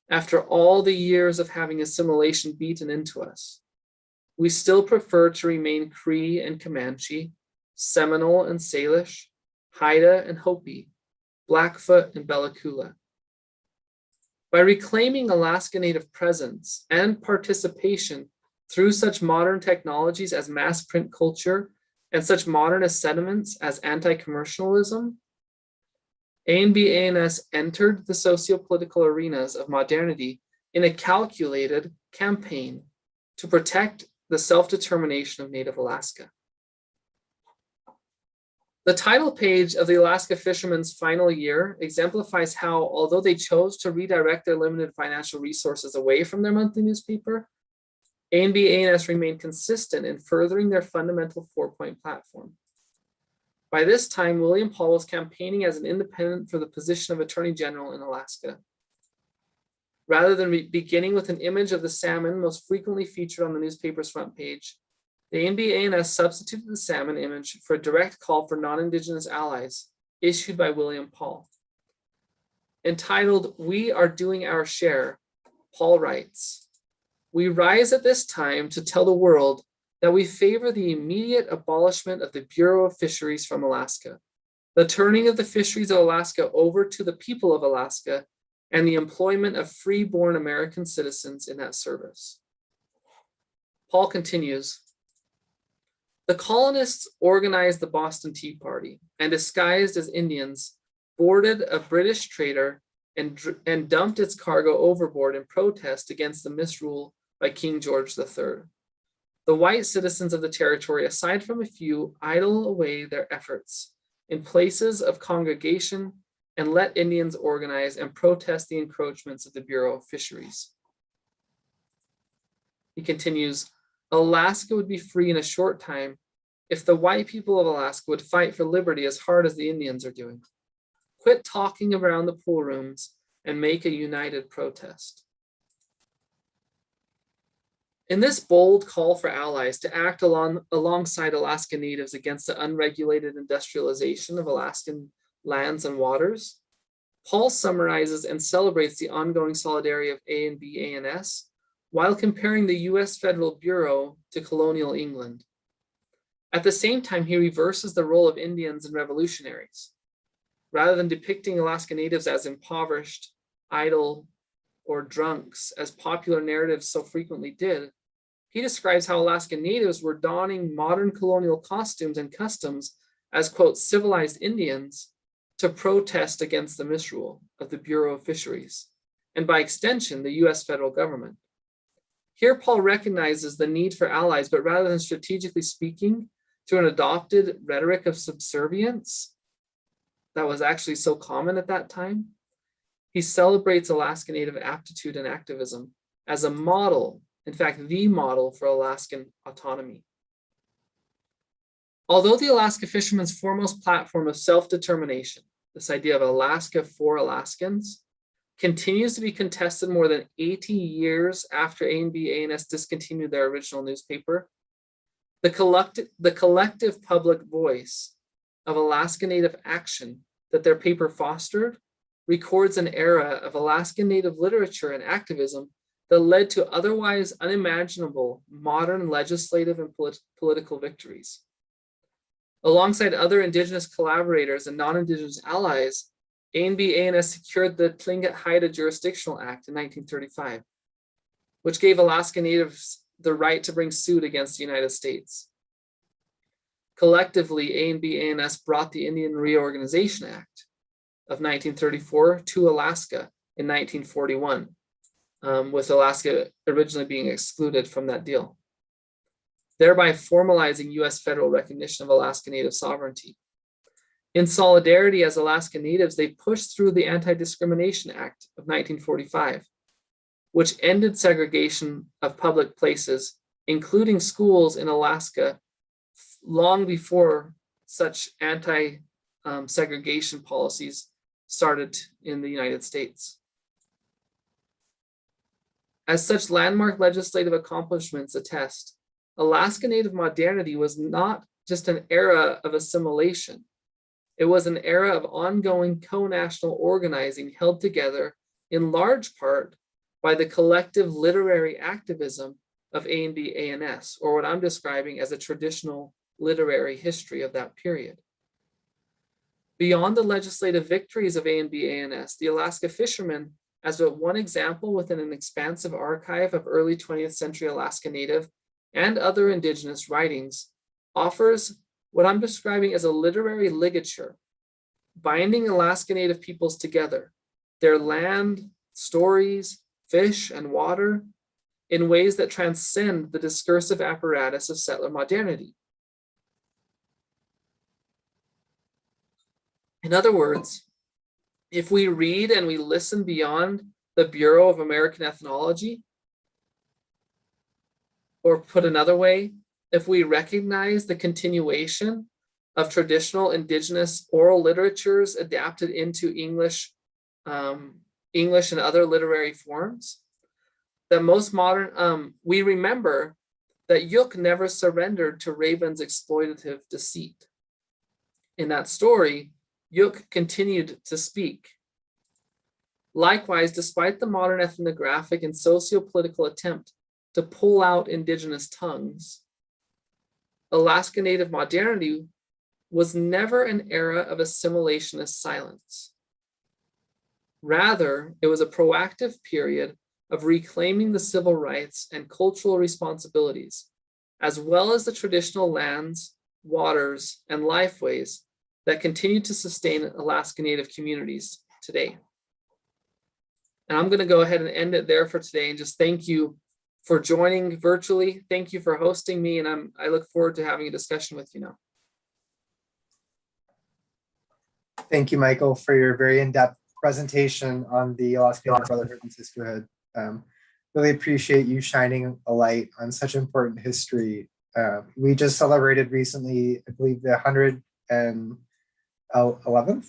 after all the years of having assimilation beaten into us, we still prefer to remain Cree and Comanche, Seminole and Salish, Haida and Hopi, Blackfoot and Bella Coola. By reclaiming Alaska Native presence and participation through such modern technologies as mass print culture and such modernist sentiments as anti-commercialism, ANB-ANS entered the sociopolitical arenas of modernity in a calculated campaign to protect the self-determination of Native Alaska. The title page of the Alaska Fisherman's final year exemplifies how, although they chose to redirect their limited financial resources away from their monthly newspaper, ANB-ANS remained consistent in furthering their fundamental 4-point platform. By this time, William Paul was campaigning as an independent for the position of Attorney General in Alaska. Rather than beginning with an image of the salmon most frequently featured on the newspaper's front page, the ANB-ANS substituted the salmon image for a direct call for non-Indigenous allies issued by William Paul. Entitled, "We Are Doing Our Share," Paul writes, "We rise at this time to tell the world that we favor the immediate abolishment of the Bureau of Fisheries from Alaska, the turning of the fisheries of Alaska over to the people of Alaska, and the employment of free-born American citizens in that service." Paul continues, "The colonists organized the Boston Tea Party and, disguised as Indians, boarded a British trader and dumped its cargo overboard in protest against the misrule by King George III. The white citizens of the territory, aside from a few, idle away their efforts in places of congregation and let Indians organize and protest the encroachments of the Bureau of Fisheries." He continues, "Alaska would be free in a short time if the white people of Alaska would fight for liberty as hard as the Indians are doing. Quit talking around the pool rooms and make a united protest." In this bold call for allies to act alongside Alaska Natives against the unregulated industrialization of Alaskan lands and waters, Paul summarizes and celebrates the ongoing solidarity of ANB-ANS while comparing the US Federal Bureau to colonial England. At the same time, he reverses the role of Indians and revolutionaries. Rather than depicting Alaska Natives as impoverished, idle, or drunks, as popular narratives so frequently did, he describes how Alaska Natives were donning modern colonial costumes and customs as, quote, civilized Indians to protest against the misrule of the Bureau of Fisheries, and by extension, the US federal government. Here, Paul recognizes the need for allies, but rather than strategically speaking through an adopted rhetoric of subservience that was actually so common at that time, he celebrates Alaska Native aptitude and activism as a model, in fact, the model for Alaskan autonomy. Although the Alaska Fisherman's foremost platform of self-determination, this idea of Alaska for Alaskans, continues to be contested more than 80 years after ANB-ANS discontinued their original newspaper, the collective public voice of Alaska Native action that their paper fostered records an era of Alaskan Native literature and activism that led to otherwise unimaginable modern legislative and political victories. Alongside other Indigenous collaborators and non-Indigenous allies, ANB-ANS secured the Tlingit-Haida Jurisdictional Act in 1935, which gave Alaska Natives the right to bring suit against the United States. Collectively, ANB-ANS brought the Indian Reorganization Act of 1934 to Alaska in 1941, with Alaska originally being excluded from that deal, thereby formalizing US federal recognition of Alaska Native sovereignty. In solidarity as Alaska Natives, they pushed through the Anti-Discrimination Act of 1945, which ended segregation of public places, including schools in Alaska, long before such anti-segregation policies started in the United States. As such landmark legislative accomplishments attest, Alaska Native modernity was not just an era of assimilation. It was an era of ongoing co-national organizing held together in large part by the collective literary activism of ANB-ANS, or what I'm describing as a traditional literary history of that period. Beyond the legislative victories of ANB-ANS, the Alaska Fisherman, as one example within an expansive archive of early 20th century Alaska Native and other Indigenous writings, offers what I'm describing as a literary ligature, binding Alaska Native peoples together, their land, stories, fish, and water, in ways that transcend the discursive apparatus of settler modernity. In other words, if we read and we listen beyond the Bureau of American Ethnology, or put another way, if we recognize the continuation of traditional Indigenous oral literatures adapted into English and other literary forms, that most modern, we remember that Yuk never surrendered to Raven's exploitative deceit. In that story, Yuk continued to speak. Likewise, despite the modern ethnographic and sociopolitical attempt to pull out Indigenous tongues, Alaska Native modernity was never an era of assimilationist silence. Rather, it was a proactive period of reclaiming the civil rights and cultural responsibilities, as well as the traditional lands, waters, and lifeways that continue to sustain Alaska Native communities today. And I'm going to go ahead and end it there for today and just thank you for joining virtually. Thank you for hosting me, and I look forward to having a discussion with you now. Thank you, Michael, for your very in-depth presentation on the Alaska Native Brotherhood and Sisterhood. Really appreciate you shining a light on such important history. We just celebrated recently, I believe, the 111th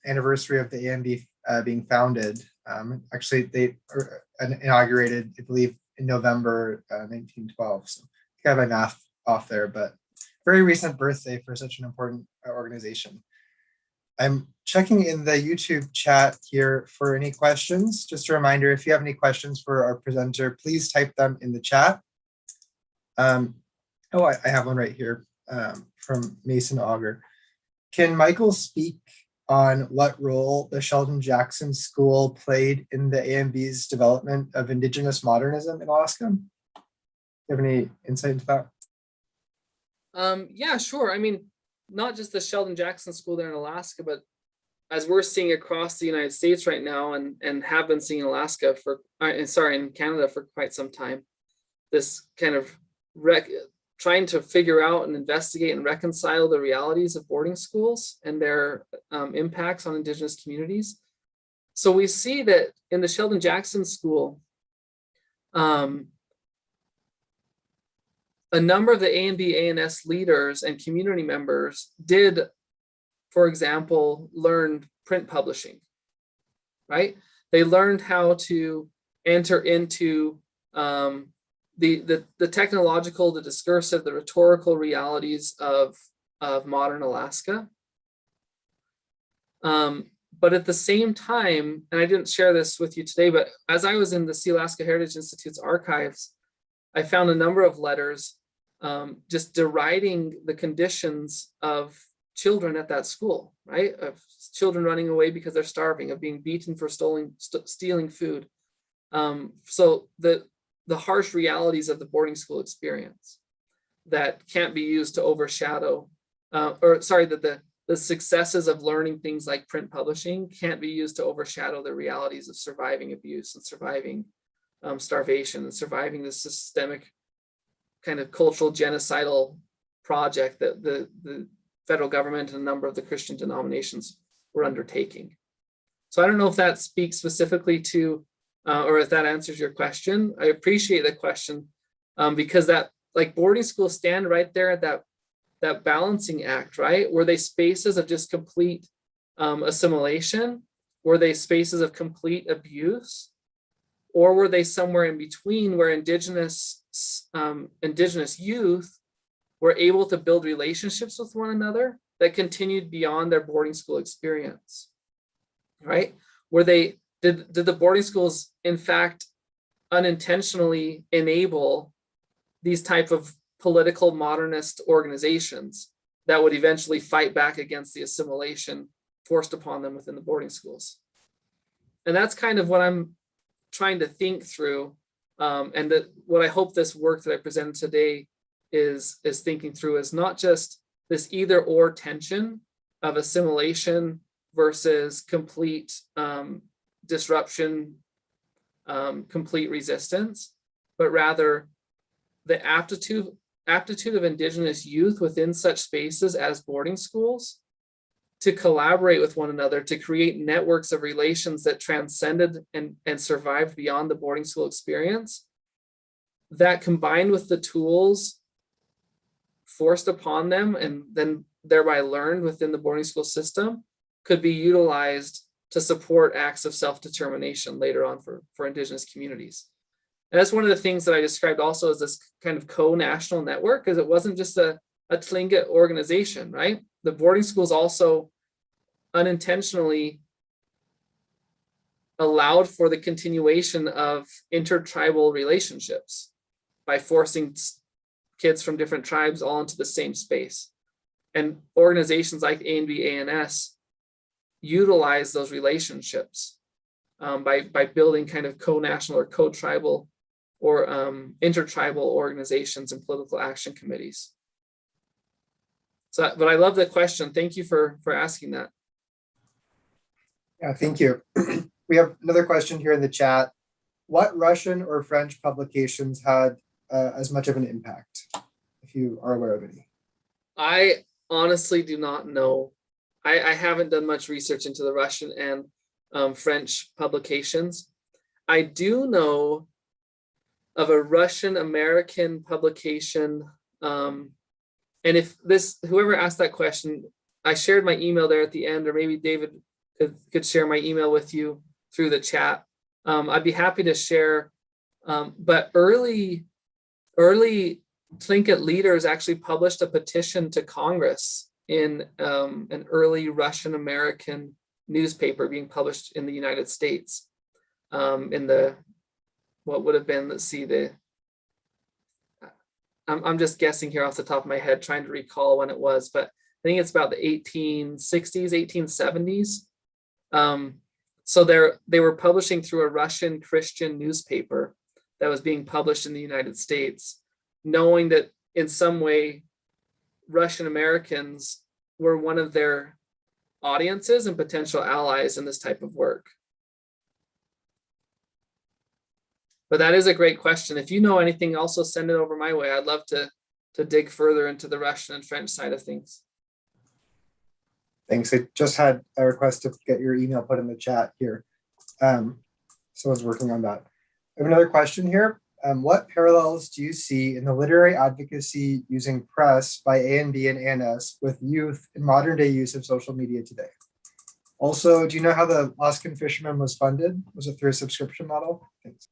anniversary of the ANB being founded. Actually, they inaugurated, I believe, in November 1912. So I got my math off there, but very recent birthday for such an important organization. I'm checking in the YouTube chat here for any questions. Just a reminder, if you have any questions for our presenter, please type them in the chat. I have one right here from Mason Auger. Can Michael speak on what role the Sheldon Jackson School played in the ANB's development of Indigenous modernism in Alaska? Do you have any insight into that? Yeah, sure. I mean, not just the Sheldon Jackson School there in Alaska, but as we're seeing across the United States right now, and have been seeing in Alaska in Canada for quite some time, this kind of trying to figure out and investigate and reconcile the realities of boarding schools and their impacts on Indigenous communities. So we see that in the Sheldon Jackson School, a number of the A&B A&S leaders and community members did, for example, learn print publishing, right? They learned how to enter into the technological, the discursive, the rhetorical realities of modern Alaska. But at the same time, and I didn't share this with you today, but as I was in the Sealaska Heritage Institute's archives, I found a number of letters just deriding the conditions of children at that school, right? Of children running away because they're starving, of being beaten for stealing food. So the harsh realities of the boarding school experience that can't be used to overshadow, that the successes of learning things like print publishing can't be used to overshadow the realities of surviving abuse and surviving starvation and surviving the systemic kind of cultural genocidal project that the federal government and a number of the Christian denominations were undertaking. So I don't know if that speaks specifically to, or if that answers your question. I appreciate the question because that, like, boarding schools stand right there at that balancing act, right? Were they spaces of just complete assimilation? Were they spaces of complete abuse? Or were they somewhere in between where indigenous youth were able to build relationships with one another that continued beyond their boarding school experience, right? Did the boarding schools, in fact, unintentionally enable these type of political modernist organizations that would eventually fight back against the assimilation forced upon them within the boarding schools? And that's kind of what I'm trying to think through, and what I hope this work that I presented today is thinking through is not just this either or tension of assimilation versus complete disruption, complete resistance, but rather the aptitude of indigenous youth within such spaces as boarding schools to collaborate with one another, to create networks of relations that transcended and survived beyond the boarding school experience, that combined with the tools forced upon them and then thereby learned within the boarding school system could be utilized to support acts of self-determination later on for indigenous communities. And that's one of the things that I described also as this kind of co-national network, because it wasn't just a Tlingit organization, right? The boarding schools also unintentionally allowed for the continuation of intertribal relationships by forcing kids from different tribes all into the same space. And organizations like A&B A&S utilize those relationships by building kind of co-national or co-tribal or intertribal organizations and political action committees. So, but I love the question. Thank you for asking that. Yeah, thank you. We have another question here in the chat. What Russian or French publications had as much of an impact, if you are aware of any? I honestly do not know. I haven't done much research into the Russian and French publications. I do know of a Russian American publication. And if whoever asked that question, I shared my email there at the end, or maybe David could share my email with you through the chat. I'd be happy to share. But early Tlingit leaders actually published a petition to Congress in an early Russian American newspaper being published in the United States in the, what would have been, let's see, I'm just guessing here off the top of my head, trying to recall when it was, but I think it's about the 1860s, 1870s. So they were publishing through a Russian Christian newspaper that was being published in the United States, knowing that in some way Russian Americans were one of their audiences and potential allies in this type of work. But that is a great question. If you know anything, also send it over my way. I'd love to dig further into the Russian and French side of things. Thanks. I just had a request to get your email put in the chat here. Someone's working on that. I have another question here. What parallels do you see in the literary advocacy using press by A&B and ANS with youth in modern day use of social media today? Also, do you know how the Alaskan Fisherman was funded? Was it through a subscription model? Thanks.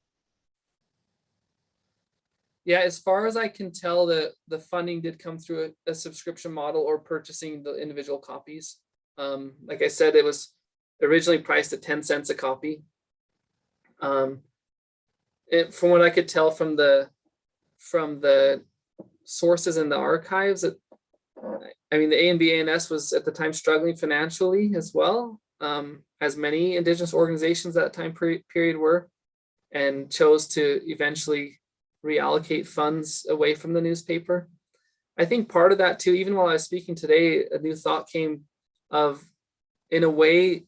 Yeah, as far as I can tell, the funding did come through a subscription model or purchasing the individual copies. Like I said, it was originally priced at 10 cents a copy. From what I could tell from the sources in the archives, I mean, the A&B ANS was at the time struggling financially as well, as many Indigenous organizations at that time period were, and chose to eventually reallocate funds away from the newspaper. I think part of that too, even while I was speaking today, a new thought came of, in a way,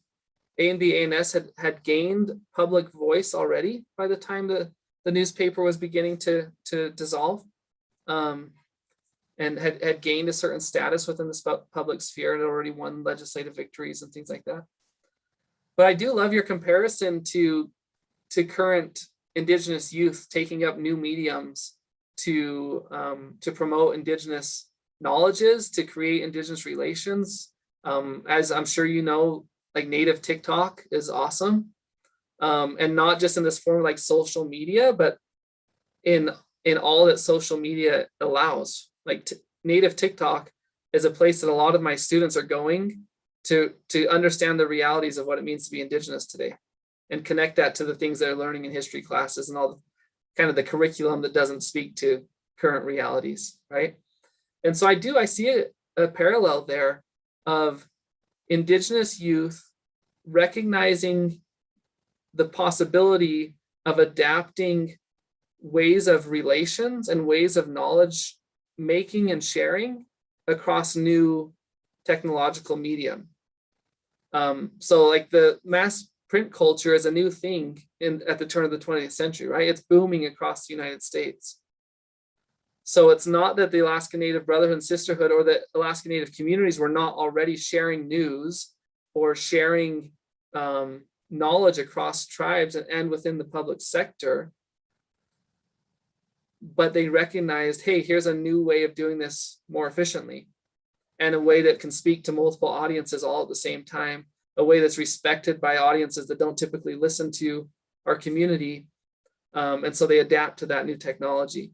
A&B ANS had gained public voice already by the time the newspaper was beginning to dissolve, and had gained a certain status within the public sphere and already won legislative victories and things like that. But I do love your comparison to current Indigenous youth taking up new mediums to promote Indigenous knowledges, to create Indigenous relations. As I'm sure you know, like native TikTok is awesome. And not just in this form like social media, but in all that social media allows. Like native TikTok is a place that a lot of my students are going to understand the realities of what it means to be Indigenous today, and connect that to the things they're learning in history classes and all the kind of the curriculum that doesn't speak to current realities, right? And so I see a parallel there of Indigenous youth recognizing the possibility of adapting ways of relations and ways of knowledge making and sharing across new technological medium. So like the mass print culture is a new thing at the turn of the 20th century, right? It's booming across the United States. So it's not that the Alaska Native Brotherhood and Sisterhood or the Alaska Native communities were not already sharing news or sharing knowledge across tribes and within the public sector, but they recognized, hey, here's a new way of doing this more efficiently, and a way that can speak to multiple audiences all at the same time, a way that's respected by audiences that don't typically listen to our community. And so they adapt to that new technology.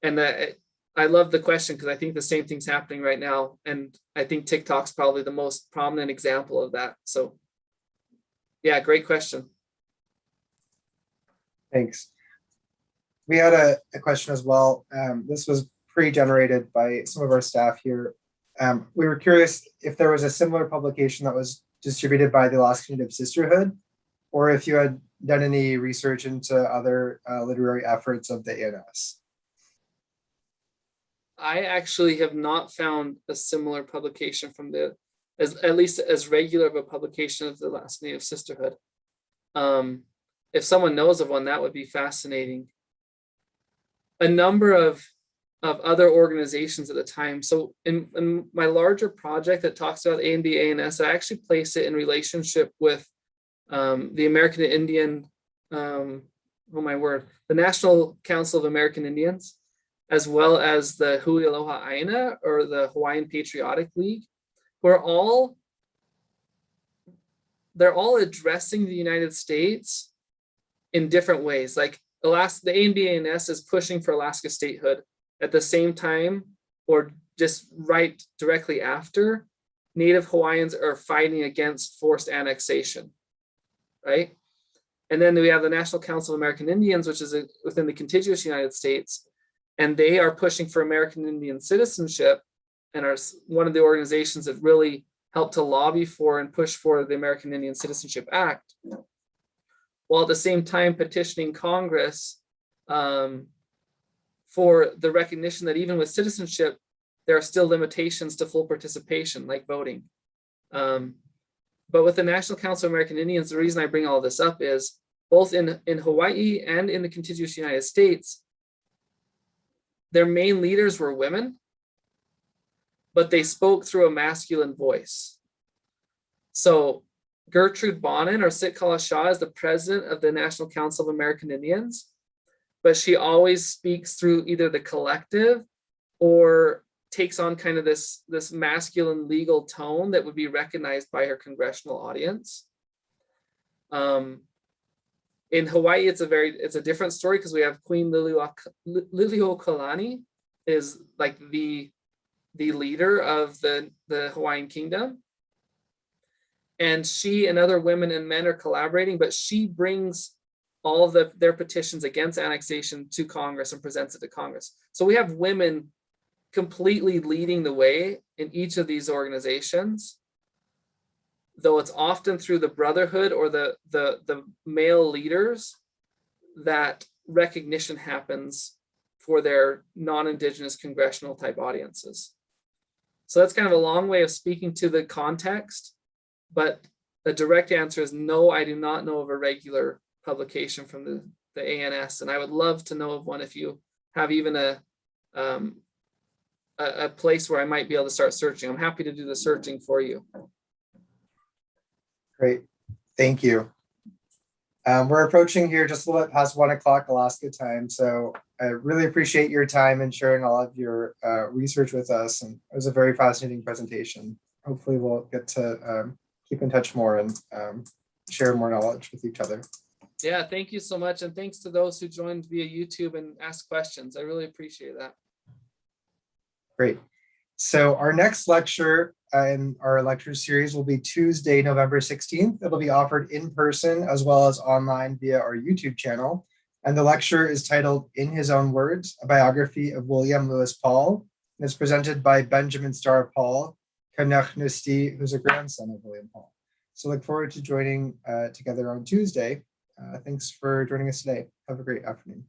And I love the question because I think the same thing's happening right now. And I think TikTok's probably the most prominent example of that. So yeah, great question. Thanks. We had a question as well. This was pre-generated by some of our staff here. We were curious if there was a similar publication that was distributed by the Alaska Native Sisterhood, or if you had done any research into other literary efforts of the ANS. I actually have not found a similar publication from at least as regular of a publication of the Alaska Native Sisterhood. If someone knows of one, that would be fascinating. A number of other organizations at the time. So in my larger project that talks about A&B ANS, I actually place it in relationship with the American Indian, the National Council of American Indians, as well as the Hui Aloha Aina, or the Hawaiian Patriotic League, who are they're all addressing the United States in different ways. Like the A&B ANS is pushing for Alaska statehood. At the same time, or just right directly after, Native Hawaiians are fighting against forced annexation, right? And then we have the National Council of American Indians, which is within the contiguous United States, and they are pushing for American Indian citizenship and are one of the organizations that really helped to lobby for and push for the American Indian Citizenship Act, while at the same time petitioning Congress for the recognition that even with citizenship, there are still limitations to full participation, like voting. But with the National Council of American Indians, the reason I bring all this up is both in Hawaii and in the contiguous United States, their main leaders were women, but they spoke through a masculine voice. So Gertrude Bonin, or Sitkala Shaw, is the president of the National Council of American Indians, but she always speaks through either the collective or takes on kind of this masculine legal tone that would be recognized by her congressional audience. In Hawaii, it's a different story because we have Queen Liliuokalani is like the leader of the Hawaiian kingdom. And she and other women and men are collaborating, but she brings all of their petitions against annexation to Congress and presents it to Congress. So we have women completely leading the way in each of these organizations, though it's often through the Brotherhood or the male leaders that recognition happens for their non-Indigenous congressional type audiences. So that's kind of a long way of speaking to the context, but the direct answer is no, I do not know of a regular publication from the ANS, and I would love to know of one if you have even a place where I might be able to start searching. I'm happy to do the searching for you. Great, thank you. We're approaching here just a little bit past 1 o'clock Alaska time, so I really appreciate your time and sharing all of your research with us, and it was a very fascinating presentation. Hopefully we'll get to keep in touch more and share more knowledge with each other. Yeah, thank you so much, and thanks to those who joined via YouTube and asked questions. I really appreciate that. Great. So our next lecture in our lecture series will be Tuesday, November 16th. It'll be offered in person as well as online via our YouTube channel. And the lecture is titled In His Own Words, a biography of William Lewis Paul. And it's presented by Benjamin Starr Paul, Kanechnusti, who's a grandson of William Paul. So look forward to joining together on Tuesday. Thanks for joining us today. Have a great afternoon.